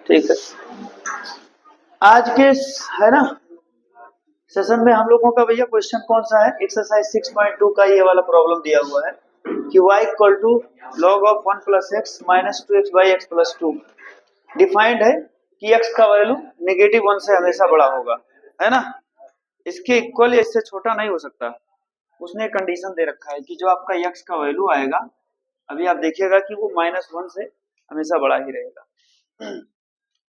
ठीक है, आज के है ना सेशन में हम लोगों का भैया क्वेश्चन कौन सा है, एक्सरसाइज 6.2 का ये वाला प्रॉब्लम दिया हुआ है कि y equal to log of 1 plus X minus 2x by X plus 2। Defined है कि x का वैल्यू नेगेटिव 1 से हमेशा बड़ा होगा, है ना, इसके इक्वल या इससे छोटा नहीं हो सकता। उसने कंडीशन दे रखा है कि जो आपका x का वैल्यू आएगा, अभी आप देखिएगा कि वो -1 से हमेशा बड़ा ही रहेगा।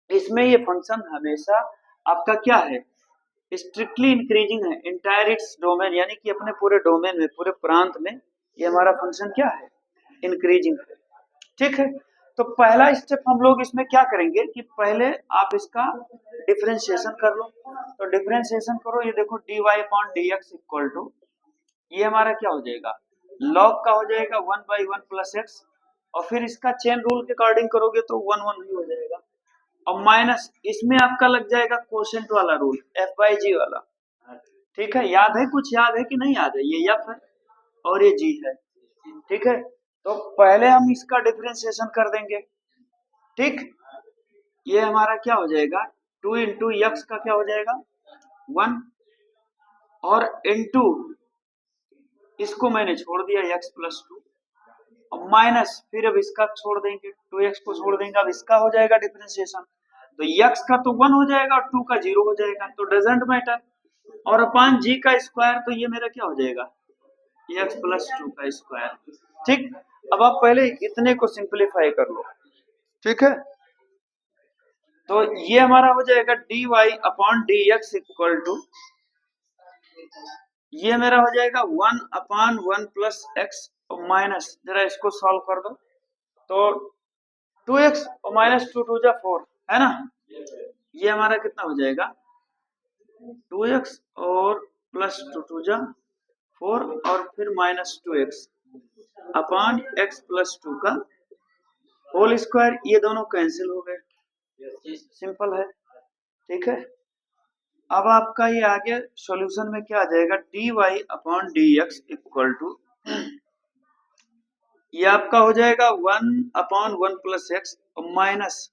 इसमें ये फंक्शन हमेशा आपका क्या है, स्ट्रिक्टली इंक्रीजिंग है इंटायर इट्स डोमेन, यानी कि अपने पूरे डोमेन में, पूरे प्रांत में ये हमारा फंक्शन क्या है, इंक्रीजिंग है। ठीक है, तो पहला स्टेप हम लोग इसमें क्या करेंगे कि पहले आप इसका डिफरेंशिएशन कर लो। तो डिफरेंशिएशन करो, ये देखो dy upon dx equal to, ये हमारा क्या हो जाएगा, लॉग का हो जाएगा 1/1 प्लस एक्स, और फिर इसका चेन रूल के अकॉर्डिंग करोगे तो 1 ही हो जाएगा, और माइनस इसमें आपका लग जाएगा कोशेंट वाला रूल f/g वाला। ठीक है, याद है, कुछ याद है कि नहीं याद है, ये f है और ये g है। ठीक है, तो पहले हम इसका डिफरेंशिएशन कर देंगे। ठीक, ये हमारा क्या हो जाएगा, 2 इंटू एक्स का क्या हो जाएगा 1, और इंटू इसको मैंने छोड़ दिया x प्लस 2, और माइनस फिर अब इसका छोड़ देंगे, 2x को छोड़ देंगे, अब इसका हो जाएगा डिफरेंशिएशन। तो x का तो 1 हो जाएगा और 2 का 0 हो जाएगा, तो डजेंट मैटर, और अपान g का स्क्वायर, तो ये मेरा क्या हो जाएगा x प्लस 2 का स्क्वायर। ठीक, अब आप पहले इतने को सिंप्लीफाई कर लो। ठीक है, तो ये हमारा हो जाएगा dy upon dx equal to, ये मेरा हो जाएगा 1/1 प्लस एक्स और माइनस, जरा इसको सॉल्व कर दो, तो 2x और माइनस 2 2 जा 4, है ना, ये हमारा कितना हो जाएगा 2x और प्लस 2 2 जा 4, और फिर minus 2x upon x plus 2 का होल स्क्वायर, ये दोनों कैंसिल हो गए, सिंपल है। ठीक है, अब आपका ये आ गया सॉल्यूशन में क्या आ जाएगा, dy upon dx equal to, ये आपका हो जाएगा 1/1 प्लस एक्स और माइनस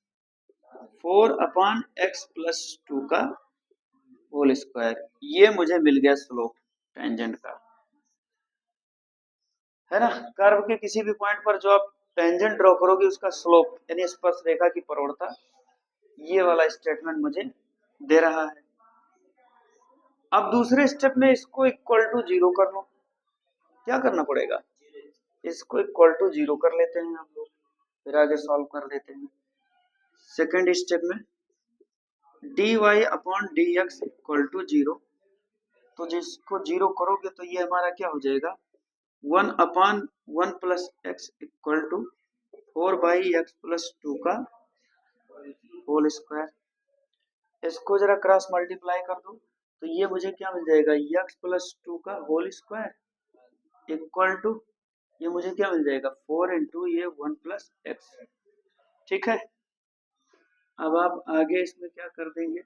4/x प्लस 2 का होल स्क्वायर, ये मुझे मिल गया स्लोप टेंजेंट का, है ना। कर्व के किसी भी पॉइंट पर जो आप टेंजेंट ड्रॉ करोगे उसका स्लोप यानी स्पर्श रेखा की प्रवणता, ये वाला स्टेटमेंट मुझे दे रहा है। अब दूसरे स्टेप में इसको इक्वल टू 0 कर लो, क्या करना पड़ेगा, इसको इक्वल टू 0 कर लेते हैं हम लोग, फिर आगे सॉल्व कर देते हैं। सेकेंड स्टेप में dy upon dx equal to 0, तो जिसको 0 करोगे तो ये हमारा क्या हो जाएगा 1/1 plus X equal to 4/x plus 2 का होल स्क्वायर। इसको जरा क्रॉस मल्टीप्लाई कर दो, तो ये मुझे क्या मिल जाएगा x प्लस 2 का होल स्क्वायर इक्वल टू, ये मुझे क्या मिल जाएगा 4 इंटू ये 1 प्लस एक्स। ठीक है, अब आप आगे इसमें क्या कर देंगे,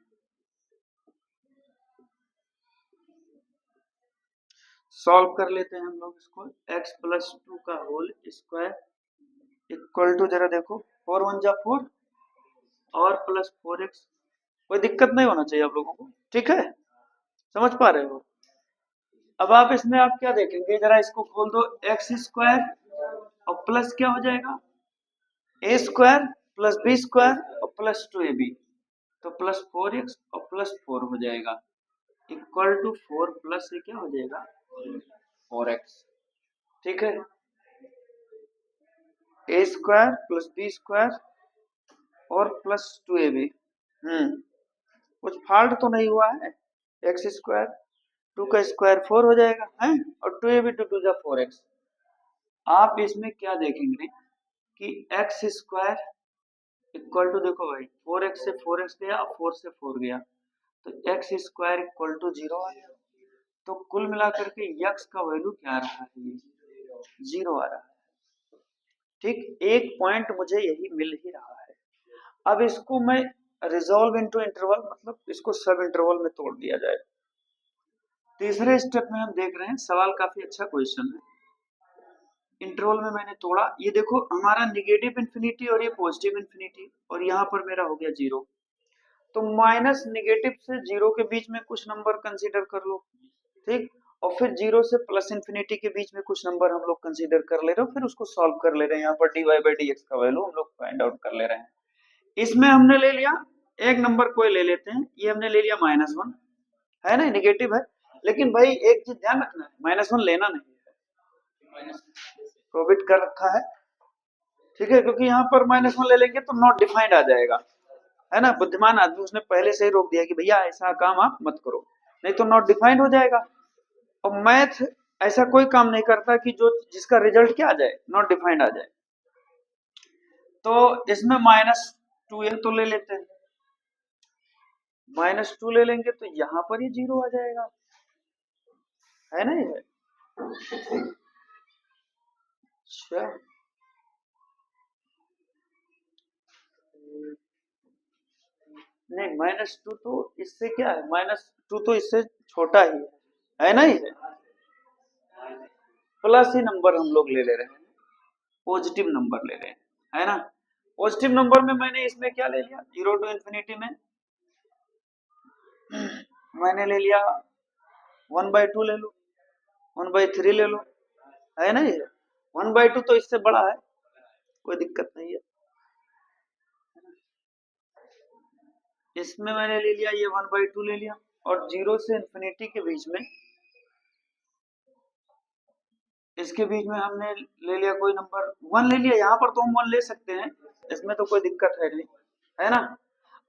सॉल्व कर लेते हैं हम लोग इसको, x प्लस 2 का होल स्क्वायर इक्वल टू, जरा देखो 4 1 जा 4 और प्लस 4x, कोई दिक्कत नहीं होना चाहिए आप लोगों को। ठीक है, समझ पा रहे हो। अब आप इसमें आप क्या देखेंगे, जरा इसको खोल दो, एक्स स्क्वायर और प्लस क्या हो जाएगा ए स्क्वायर प्लस बी स्क्वायर और प्लस 2ab, तो प्लस 4x और प्लस 4 हो जाएगा इक्वल टू 4 प्लस ये क्या हो जाएगा 4x। ठीक है, ए स्क्वायर प्लस बी स्क्वायर और प्लस 2ab, कुछ फॉल्ट तो नहीं हुआ है, एक्स स्क्वायर 2 का स्क्वायर 4 हो जाएगा है, और 2ab 2 2 जा 4x। आप इसमें क्या देखेंगे कि एक्स स्क्वायर इक्वल टू, देखो भाई 4x से 4x गया और 4 से 4 गया, तो एक्स स्क्वायर इक्वल टू 0 आ गया, तो कुल मिलाकर के x का वैल्यू क्या आ रहा है, 0 आ रहा है। ठीक, एक पॉइंट मुझे यही मिल ही रहा है। अब इसको मैं रिजॉल्व इनटू इंटरवल, मतलब इसको सब इंटरवल में तोड़ दिया जाए। तीसरे स्टेप में हम देख रहे हैं, सवाल काफी अच्छा क्वेश्चन है, इंटरवल में मैंने तोड़ा, ये देखो हमारा निगेटिव इन्फिनिटी और ये पॉजिटिव इन्फिनिटी, और यहाँ पर मेरा हो गया 0। तो माइनस निगेटिव से 0 के बीच में कुछ नंबर कंसीडर कर लो, ठीक, और फिर 0 से प्लस इन्फिनिटी के बीच में कुछ नंबर हम लोग कंसीडर कर ले रहे हो, फिर उसको सॉल्व कर ले रहे हैं। यहाँ पर dy/dx का वैल्यू हम लोग फाइंड आउट कर ले रहे हैं। इसमें हमने ले लिया एक नंबर कोई ले लेते हैं, ये हमने ले लिया -1, है ना, निगेटिव है, लेकिन भाई एक चीज ध्यान रखना है, -1 लेना नहीं है, प्रोविट कर रखा है, ठीक है, क्योंकि यहाँ पर -1 ले लेंगे तो नॉट डिफाइंड आ जाएगा, है ना, बुद्धिमान आदमी उसने पहले से ही रोक दिया कि भैया ऐसा काम आप मत करो, नहीं तो नॉट डिफाइंड हो जाएगा। और मैथ ऐसा कोई काम नहीं करता कि जो जिसका रिजल्ट क्या आ जाए, नॉट डिफाइंड आ जाए। तो इसमें -2 है तो ले लेते हैं, -2 ले लेंगे तो यहाँ पर ही 0 आ जाएगा, है ना ये। अच्छा, नहीं -2 तो इससे क्या है, -2 तो इससे छोटा ही है ना ये, प्लस ही नंबर हम लोग ले ले रहे हैं, पॉजिटिव नंबर ले रहे हैं, है ना। पॉजिटिव नंबर में मैंने इसमें क्या ले लिया, 0 टू इन्फिनिटी में मैंने ले लिया 1/2 ले लो, 1/3 ले लो, है ना ये। 1/2 तो इससे बड़ा है, कोई दिक्कत नहीं है। इसमें मैंने ले लिया ये 1/2 ले लिया, और 0 से इन्फिनिटी के बीच में, इसके बीच में हमने ले लिया कोई नंबर 1 ले लिया, यहाँ पर तो हम 1 ले सकते हैं, इसमें तो कोई दिक्कत है नहीं, है ना।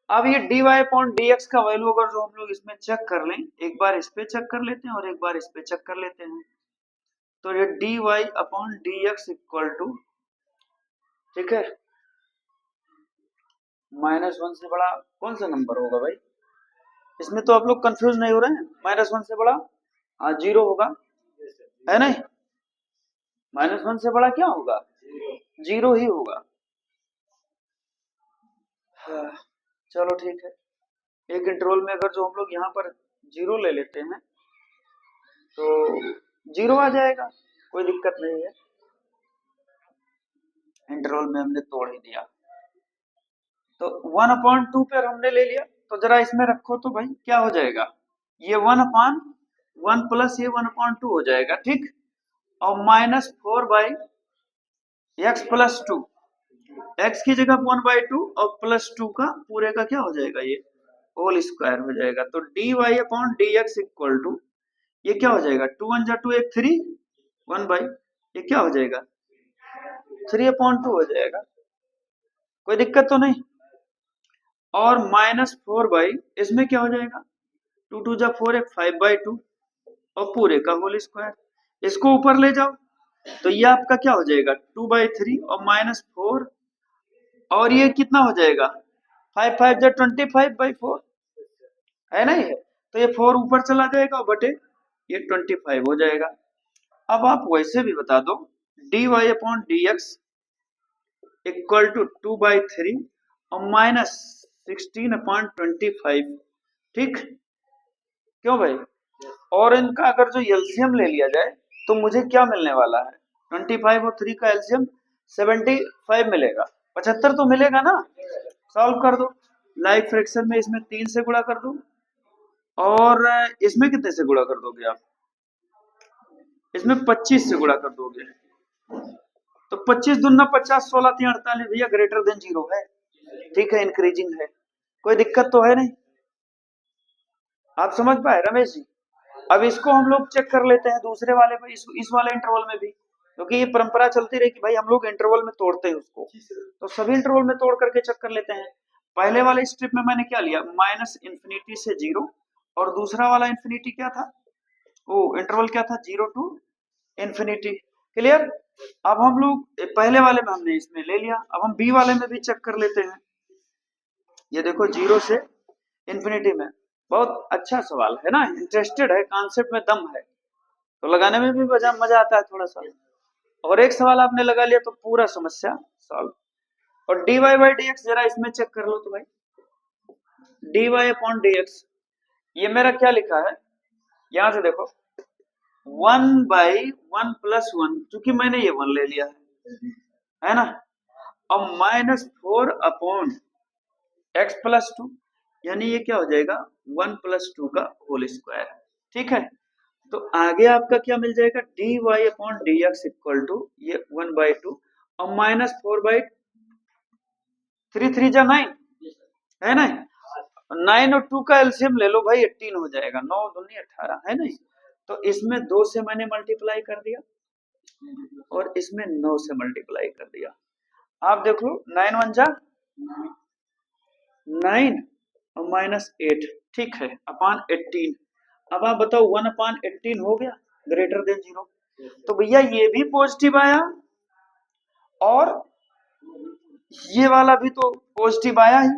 अब ये dy/dx का वैल्यू अगर जो हम लोग इसमें चेक कर लें, एक बार इस पे चेक कर लेते हैं और एक बार इस पे चेक कर लेते हैं, तो ये dy/dx इक्वल टू, ठीक है, -1 से बड़ा कौन सा नंबर होगा भाई, इसमें तो आप लोग कंफ्यूज नहीं हो रहे हैं, -1 से बड़ा 0 होगा, है नहीं, -1 से बड़ा क्या होगा, 0 ही होगा। हाँ, चलो ठीक है, एक इंटरवल में अगर जो हम लोग यहाँ पर 0 ले लेते हैं तो 0 आ जाएगा, कोई दिक्कत नहीं है, इंटरवल में हमने तोड़ ही दिया। तो 1/2 पर हमने ले लिया, तो जरा इसमें रखो तो भाई क्या हो जाएगा, ये 1/1 प्लस ये 1/2 हो जाएगा, ठीक, और -4/x+2, x की जगह 1/2 और +2 का पूरे का क्या हो जाएगा, ये होल स्क्वायर हो जाएगा। तो dy/dx इक्वल टू, ये क्या हो जाएगा, 2 1 2 1 3 1 ये क्या हो जाएगा 3/2 हो जाएगा, कोई दिक्कत तो नहीं। और -4 इसमें क्या हो जाएगा, 2 2 जा 4 5/2 और पूरे का होल स्क्वायर, इसको ऊपर ले जाओ तो ये आपका क्या हो जाएगा 2/3 और -4, और ये कितना हो जाएगा 5 5 जा 25/4, है ना ये, तो ये 4 ऊपर चला जाएगा और बटे ये 25 हो जाएगा। अब आप वैसे भी बता दो dy/dx इक्वल टू 2/3 और -16/25, ठीक, क्यों भाई, और इनका अगर जो एलसीएम ले लिया जाए तो मुझे क्या मिलने वाला है, 25 और 3 का एलसीएम 75 मिलेगा, 75 तो मिलेगा ना, सॉल्व कर दो, लाइक फ्रैक्शन में इसमें 3 से गुणा कर दो, और इसमें कितने से गुणा कर दोगे आप, इसमें 25 से गुणा कर दोगे, तो 25 दूना 50, 16 3 48 भैया ग्रेटर देन 0 है, ठीक है, इंक्रीजिंग है, कोई दिक्कत तो है नहीं, आप समझ पाए रमेश जी। अब इसको हम लोग चेक कर लेते हैं दूसरे वाले पे, इस वाले इंटरवल में भी, क्योंकि ये परंपरा चलती रही कि भाई हम लोग इंटरवल में तोड़ते हैं उसको, तो सभी इंटरवल में तोड़ करके चेक कर लेते हैं। पहले वाले स्ट्रिप में मैंने क्या लिया, -इन्फिनिटी से 0, और दूसरा वाला इन्फिनिटी क्या था, वो इंटरवल क्या था, 0 टू इन्फिनिटी, क्लियर। अब हम लोग पहले वाले में हमने इसमें ले लिया, अब हम बी वाले में भी चेक कर लेते हैं। ये देखो 0 से इन्फिनिटी में, बहुत अच्छा सवाल है ना, इंटरेस्टेड है, कॉन्सेप्ट में दम है, तो लगाने में भी मजा आता है थोड़ा सा, और एक सवाल आपने लगा लिया तो पूरा समस्या सॉल्व। और dy/dx जरा इसमें चेक कर लो तो भाई, dy/dx ये मेरा क्या लिखा है, यहां से देखो 1/1+1, क्योंकि मैंने ये 1 ले लिया है ना। अब -4/x+2, यानी ये क्या हो जाएगा 1+2 का होल स्क्वायर। ठीक है, तो आगे आपका क्या मिल जाएगा dy/dx इक्वल टू ये 1/2 और -4/3 3 जा 9 है ना। 9 और 2 का एलसीएम ले लो भाई, 18 हो जाएगा, 9 दूनी 18 है ना। तो इसमें 2 से मैंने मल्टीप्लाई कर दिया और इसमें 9 से मल्टीप्लाई कर दिया। आप देख लो 9 1 जा 9 और -8, ठीक है, अपान 18। अब आप बताओ 1/18 हो गया ग्रेटर देन 0। तो भैया ये भी पॉजिटिव आया और ये वाला भी तो पॉजिटिव आया ही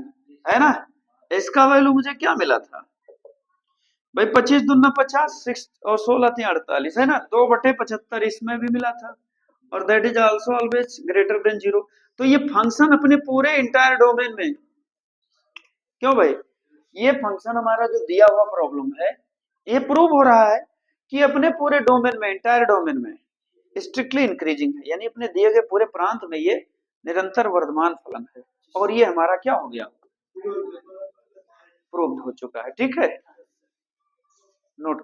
है ना। इसका वैल्यू मुझे क्या मिला था भाई, 25 दूना 50, 6 और 16 थे 48 है ना, 2/75 इसमें भी मिला था और that is also always greater than 0। तो ये फंक्शन अपने पूरे इंटायर डोमेन में, क्यों भाई, ये फंक्शन हमारा जो दिया हुआ प्रॉब्लम है ये प्रूव हो रहा है कि अपने पूरे डोमेन में, इंटायर डोमेन में स्ट्रिक्टली इंक्रीजिंग है, यानी अपने दिए गए पूरे प्रांत में ये निरंतर वर्धमान फलन है और ये हमारा क्या हो गया, प्रूव्ड हो चुका है। ठीक है, नोट